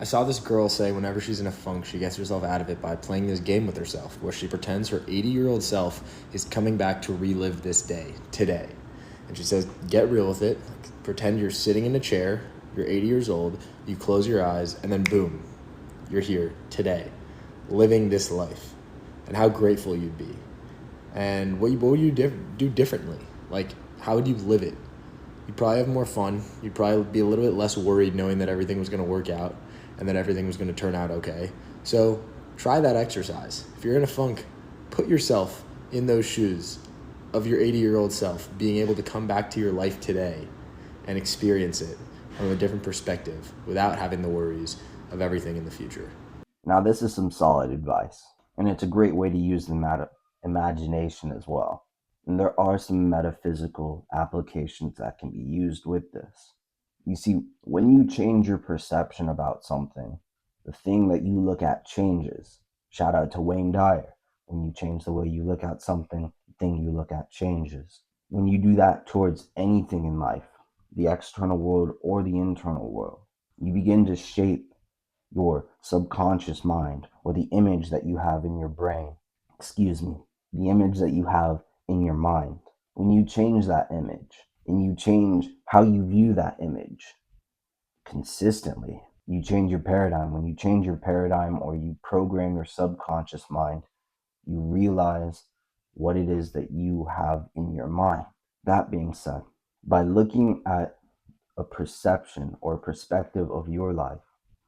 I saw this girl say whenever she's in a funk, she gets herself out of it by playing this game with herself, where she pretends her 80-year-old self is coming back to relive this day, today. And she says, get real with it. Pretend you're sitting in a chair, you're 80 years old, you close your eyes, and then boom, you're here today, living this life. And how grateful you'd be. And what would you do differently? Like, how would you live it? You'd probably have more fun. You'd probably be a little bit less worried knowing that everything was going to work out and that everything was going to turn out okay. So try that exercise. If you're in a funk, put yourself in those shoes of your 80-year-old self, being able to come back to your life today and experience it from a different perspective without having the worries of everything in the future. Now, this is some solid advice, and it's a great way to use the imagination as well. And there are some metaphysical applications that can be used with this. You see, when you change your perception about something, the thing that you look at changes. Shout out to Wayne Dyer. When you change the way you look at something, the thing you look at changes. When you do that towards anything in life, the external world or the internal world, you begin to shape your subconscious mind, or the image that you have in your brain, the image that you have in your mind. When you change that image and you change how you view that image consistently, you change your paradigm. When you change your paradigm or you program your subconscious mind, you realize what it is that you have in your mind. That being said, by looking at a perception or perspective of your life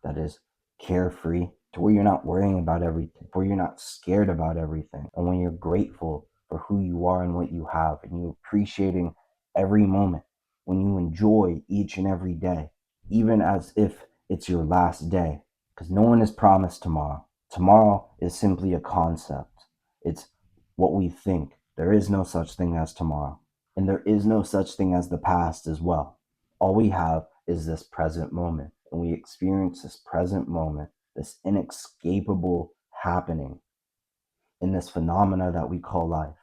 that is carefree, to where you're not worrying about everything, where you're not scared about everything, and when you're grateful for who you are and what you have, and you appreciating every moment, when you enjoy each and every day, even as if it's your last day, because no one is promised tomorrow. Tomorrow is simply a concept. It's what we think. There is no such thing as tomorrow, and there is no such thing as the past as well. All we have is this present moment, and we experience this present moment, this inescapable happening in this phenomena that we call life,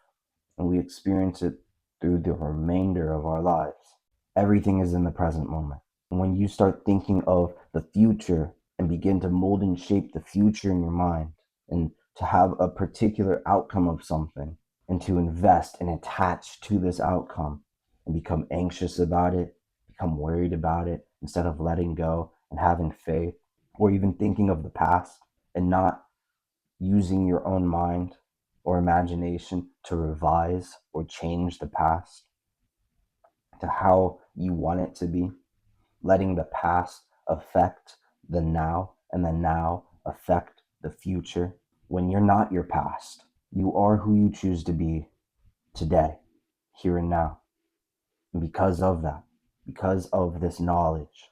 and we experience it through the remainder of our lives. Everything is in the present moment. And when you start thinking of the future and begin to mold and shape the future in your mind, and to have a particular outcome of something, and to invest and attach to this outcome and become anxious about it, become worried about it, instead of letting go and having faith, or even thinking of the past and not using your own mind or imagination to revise or change the past to how you want it to be, letting the past affect the now and the now affect the future. When you're not your past, you are who you choose to be today, here and now. And because of that, because of this knowledge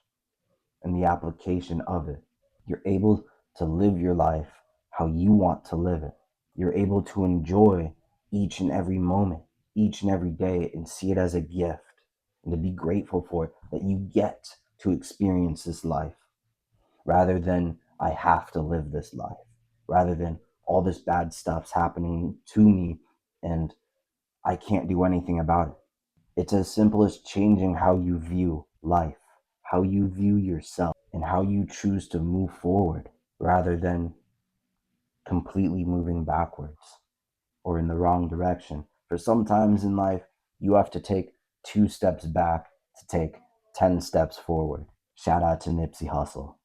and the application of it, you're able to live your life how you want to live it. You're able to enjoy each and every moment, each and every day, and see it as a gift, and to be grateful for it, that you get to experience this life rather than I have to live this life, rather than all this bad stuff's happening to me and I can't do anything about it. It's as simple as changing how you view life, how you view yourself, and how you choose to move forward rather than completely moving backwards or in the wrong direction. For sometimes in life, you have to take 2 steps back to take 10 steps forward. Shout out to Nipsey Hussle.